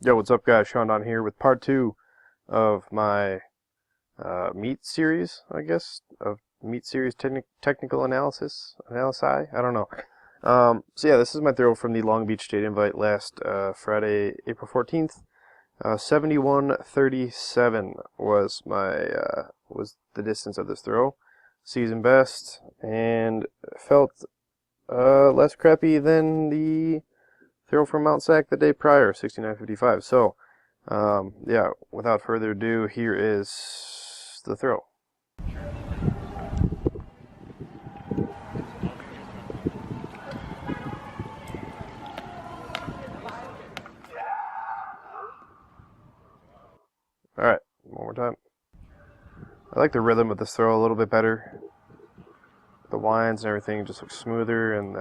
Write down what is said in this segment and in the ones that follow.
Yo, what's up, guys? Sean Don here with part two of my meat series, I guess, of meat series technical analysis. I don't know. So yeah, this is my throw from the Long Beach State Invite last Friday, April 14th. 71.37 was was the distance of this throw, season best, and felt less crappy than the throw from Mount Sac the day prior, 69.55. So, yeah, without further ado, here is the throw. Alright, one more time. I like the rhythm of this throw a little bit better. The winds and everything just look smoother, and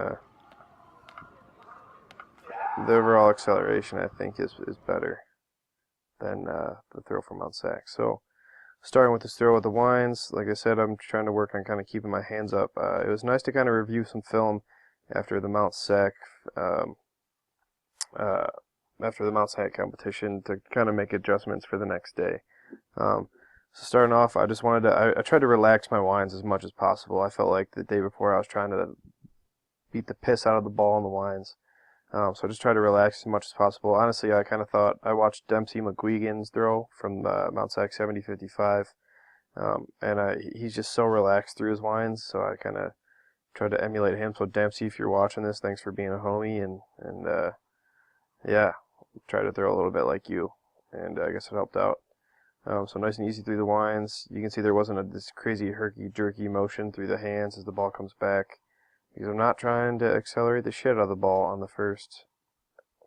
the overall acceleration, I think, is better than the throw from Mount Sac. So, starting with this throw with the winds, like I said, I'm trying to work on kind of keeping my hands up. It was nice to kind of review some film after the Mount Sac uh, competition to kind of make adjustments for the next day. So starting off, I just wanted to, I tried to relax my winds as much as possible. I felt like the day before I was trying to beat the piss out of the ball in the winds. So I just tried to relax as much as possible. Honestly, I kind of thought, I watched Dempsey McGuigan's throw from Mount Sac 70.55, and he's just so relaxed through his winds, so I kind of tried to emulate him. So Dempsey, if you're watching this, thanks for being a homie, and yeah, try to throw a little bit like you, and I guess it helped out. So nice and easy through the winds. You can see there wasn't this crazy herky-jerky motion through the hands as the ball comes back, because I'm not trying to accelerate the shit out of the ball on the first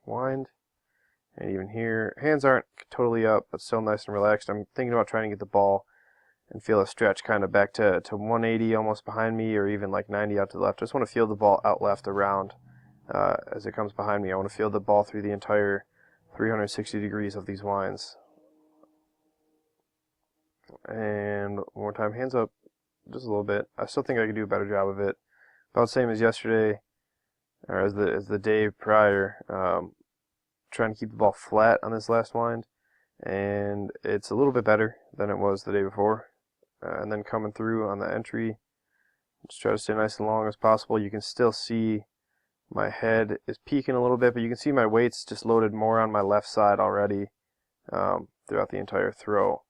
wind. And even here, hands aren't totally up, but still nice and relaxed. I'm thinking about trying to get the ball and feel a stretch kind of back to 180 almost behind me, or even like 90 out to the left. I just want to feel the ball out left around as it comes behind me. I want to feel the ball through the entire 360 degrees of these winds. And one more time, hands up just a little bit. I still think I could do a better job of it. About the same as yesterday, or as the day prior. Trying to keep the ball flat on this last wind, and it's a little bit better than it was the day before. And then coming through on the entry, just try to stay nice and long as possible. You can still see my head is peaking a little bit, but you can see my weight's just loaded more on my left side already throughout the entire throw.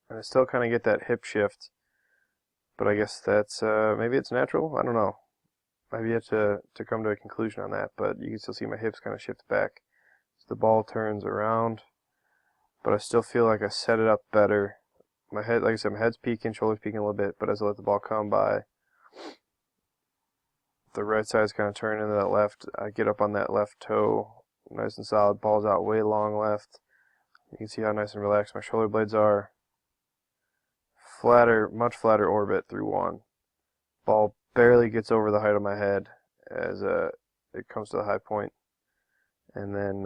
And I still kind of get that hip shift, but I guess that's, maybe it's natural, I don't know. I've yet to come to a conclusion on that, but you can still see my hips kind of shift back as the ball turns around, but I still feel like I set it up better. My head, like I said, my head's peaking, shoulders peaking a little bit, but as I let the ball come by, the right side's kind of turning into that left. I get up on that left toe, nice and solid, ball's out way long left. You can see how nice and relaxed my shoulder blades are. Flatter, much flatter orbit through one. Ball barely gets over the height of my head as it comes to the high point. And then,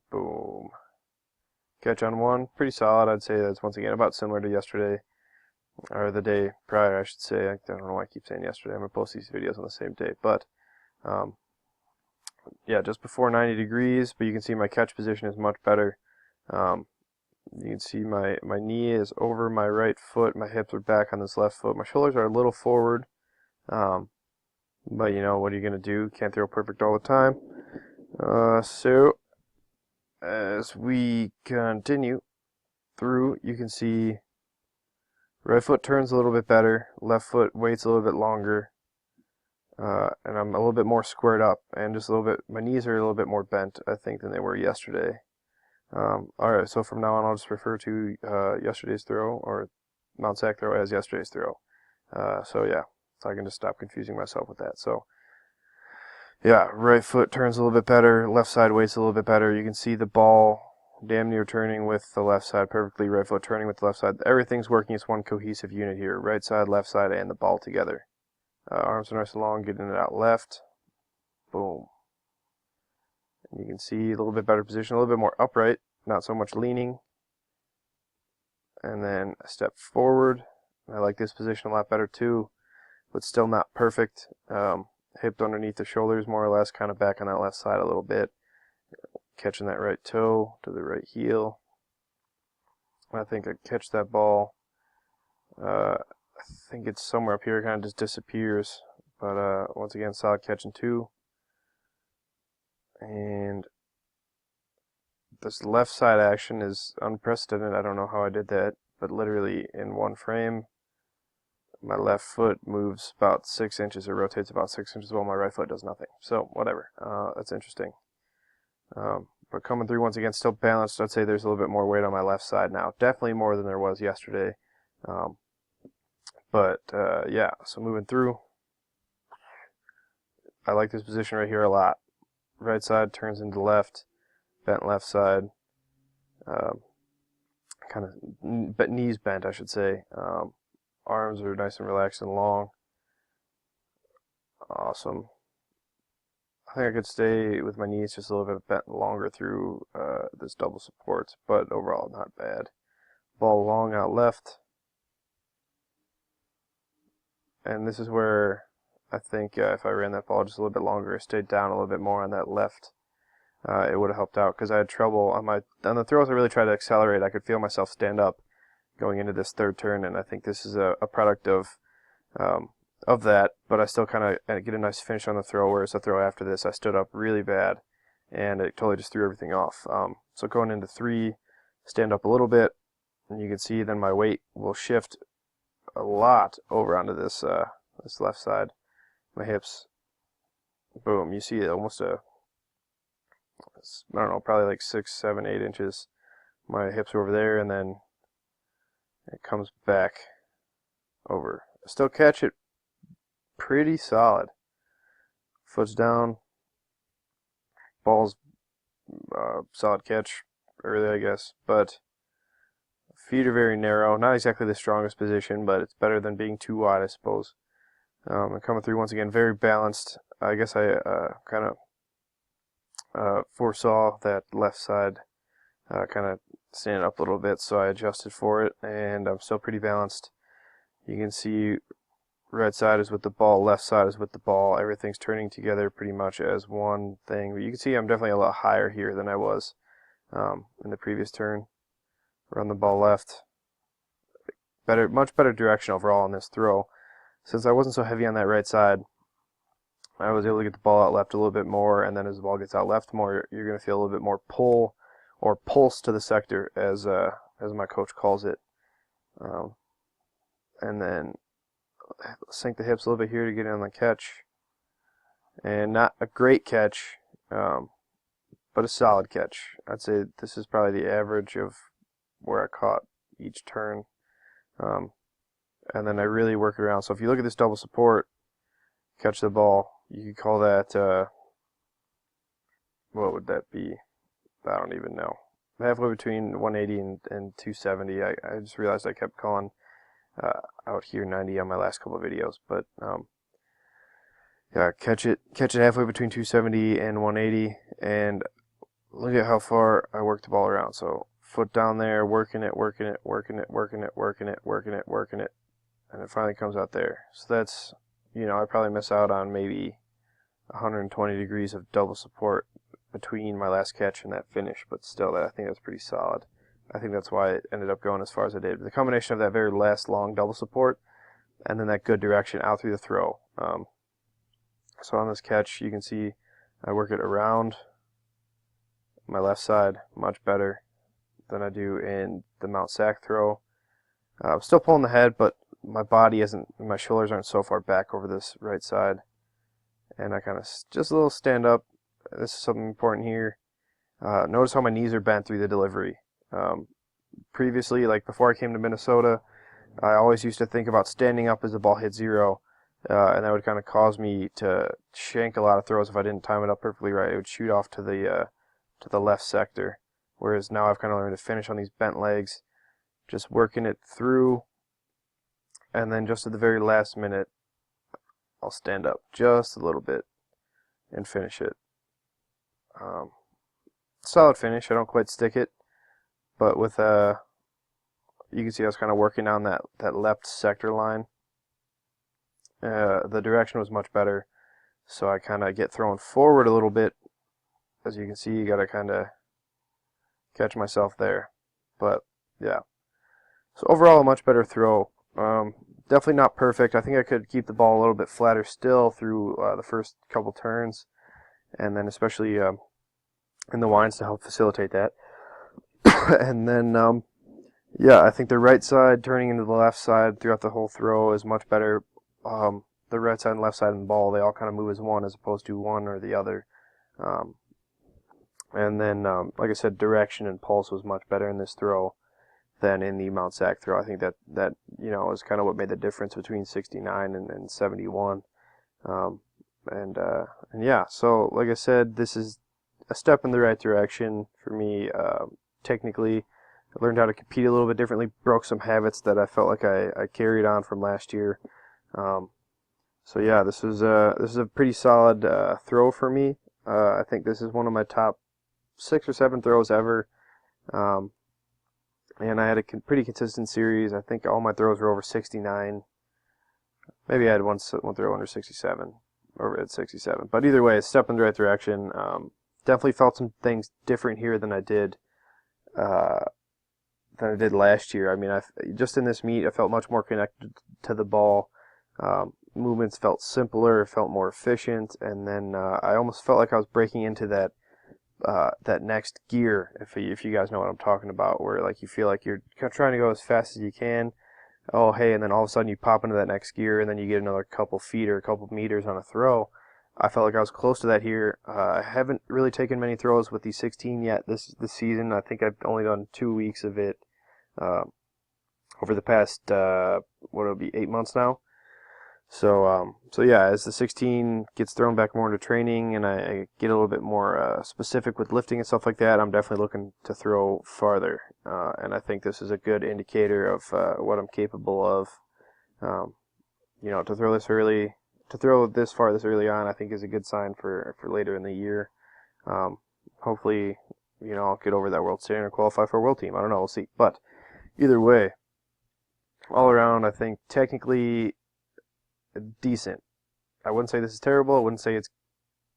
boom. Catch on one, pretty solid. I'd say that's once again about similar to yesterday, or the day prior, I should say. I don't know why I keep saying yesterday. I'm going to post these videos on the same day. But, yeah, just before 90 degrees, but you can see my catch position is much better. You can see my knee is over my right foot, my hips are back on this left foot, my shoulders are a little forward, but you know, what are you going to do? Can't throw perfect all the time. So, as we continue through, you can see right foot turns a little bit better, left foot waits a little bit longer, and I'm a little bit more squared up, and just a little bit, my knees are a little bit more bent, I think, than they were yesterday. Alright, so from now on I'll just refer to yesterday's throw, or Mount Sac throw, as yesterday's throw. So yeah, so I can just stop confusing myself with that. So yeah, right foot turns a little bit better, left side waits a little bit better. You can see the ball damn near turning with the left side perfectly, right foot turning with the left side. Everything's working as one cohesive unit here, right side, left side, and the ball together. Arms are nice and long, getting it out left. Boom. You can see a little bit better position, a little bit more upright, not so much leaning. And then a step forward. I like this position a lot better too, but still not perfect. hipped underneath the shoulders more or less, kind of back on that left side a little bit, catching that right toe to the right heel. I think I catch that ball. I think it's somewhere up here, kind of just disappears. But once again, solid catch in 2. And this left side action is unprecedented. I don't know how I did that, but literally in one frame, my left foot moves about 6 inches, or rotates about 6 inches, while my right foot does nothing. So whatever, that's interesting. But coming through once again, still balanced. I'd say there's a little bit more weight on my left side now. Definitely more than there was yesterday. Yeah, so moving through. I like this position right here a lot. Right side turns into left, bent left side. Kind of knees bent, I should say. Arms are nice and relaxed and long. Awesome. I think I could stay with my knees just a little bit bent longer through this double support, but overall not bad. Ball long out left. And this is where I think if I ran that ball just a little bit longer, stayed down a little bit more on that left, it would have helped out, because I had trouble on the throws. I really tried to accelerate. I could feel myself stand up going into this third turn, and I think this is a product of that. But I still kind of get a nice finish on the throw, whereas the throw after this, I stood up really bad, and it totally just threw everything off. So going into 3, stand up a little bit, and you can see then my weight will shift a lot over onto this this left side. My hips, boom, you see almost I don't know, probably like 6, 7, 8 inches. My hips are over there, and then it comes back over. Still catch it pretty solid. Foot's down, ball's solid catch early, I guess, but feet are very narrow. Not exactly the strongest position, but it's better than being too wide, I suppose. And coming through once again, very balanced. I guess I kind of foresaw that left side kind of standing up a little bit, so I adjusted for it, and I'm still pretty balanced. You can see right side is with the ball, left side is with the ball. Everything's turning together pretty much as one thing. But you can see I'm definitely a lot higher here than I was in the previous turn. Run the ball left. Much better direction overall on this throw. Since I wasn't so heavy on that right side, I was able to get the ball out left a little bit more, and then as the ball gets out left more, you're going to feel a little bit more pull or pulse to the sector, as my coach calls it. And then sink the hips a little bit here to get in on the catch. And not a great catch, but a solid catch. I'd say this is probably the average of where I caught each turn. And then I really work it around. So if you look at this double support, catch the ball, you could call that, what would that be? I don't even know. Halfway between 180 and 270. I just realized I kept calling out here 90 on my last couple of videos. But yeah, catch it halfway between 270 and 180, and look at how far I worked the ball around. So foot down there, working it, and it finally comes out there. So that's, I probably miss out on maybe 120 degrees of double support between my last catch and that finish, but still, I think that's pretty solid. I think that's why it ended up going as far as it did. The combination of that very last long double support and then that good direction out through the throw. So on this catch, you can see I work it around my left side much better than I do in the Mount Sac throw. I'm still pulling the head, but my shoulders aren't so far back over this right side. And I kind of just a little stand up. This is something important here. Notice how my knees are bent through the delivery. Previously, like before I came to Minnesota, I always used to think about standing up as the ball hit zero, and that would kind of cause me to shank a lot of throws if I didn't time it up perfectly right. It would shoot off to the left sector. Whereas now I've kind of learned to finish on these bent legs, just working it through, and then just at the very last minute, I'll stand up just a little bit and finish it. Solid finish. I don't quite stick it, but with you can see I was kind of working on that left sector line. The direction was much better, so I kind of get thrown forward a little bit. As you can see, you got to kind of catch myself there. But yeah, so overall a much better throw. Definitely not perfect. I think I could keep the ball a little bit flatter still through the first couple turns, and then especially in the winds to help facilitate that. And then yeah, I think the right side turning into the left side throughout the whole throw is much better. The right side and left side of the ball, they all kind of move as one as opposed to one or the other. And then, like I said, direction and pulse was much better in this throw than in the Mount Sac throw. I think that is kind of what made the difference between 69 and 71. And yeah, so like I said, this is a step in the right direction for me. Technically, I learned how to compete a little bit differently, broke some habits that I felt like I carried on from last year. So yeah, this is a pretty solid throw for me. I think this is one of my top 6 or 7 throws ever. And I had a pretty consistent series. I think all my throws were over 69. Maybe I had one throw under 67, or at 67. But either way, a step in the right direction. Definitely felt some things different here than I did last year. I mean, just in this meet, I felt much more connected to the ball. Movements felt simpler, felt more efficient, and then I almost felt like I was breaking into that next gear, if you guys know what I'm talking about, where like you feel like you're trying to go as fast as you can. Oh, hey, and then all of a sudden you pop into that next gear, and then you get another couple feet or a couple meters on a throw. I felt like I was close to that here. I haven't really taken many throws with the 16 yet this season. I think I've only done 2 weeks of it over the past, what it'll be, 8 months now. So yeah, as the 16 gets thrown back more into training and I get a little bit more specific with lifting and stuff like that, I'm definitely looking to throw farther. And I think this is a good indicator of what I'm capable of. To throw this early, to throw this far this early on, I think is a good sign for later in the year. Hopefully, I'll get over that world standard and qualify for a world team. I don't know, we'll see. But either way, all around, I think technically decent. I wouldn't say this is terrible. I wouldn't say it's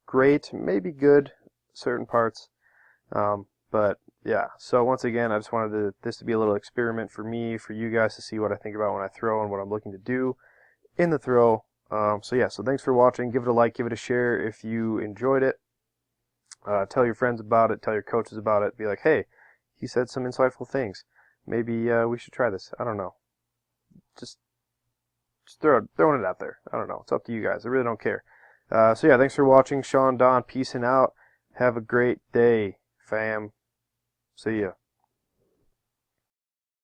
great. Maybe good, certain parts. But yeah. So once again, I just wanted this to be a little experiment for me, for you guys to see what I think about when I throw and what I'm looking to do in the throw. So yeah. So thanks for watching. Give it a like. Give it a share if you enjoyed it. Tell your friends about it. Tell your coaches about it. Be like, hey, he said some insightful things. Maybe we should try this. I don't know. Just throwing it out there. I don't know. It's up to you guys. I really don't care. So yeah, thanks for watching. Sean, Don, peacing out. Have a great day, fam. See ya.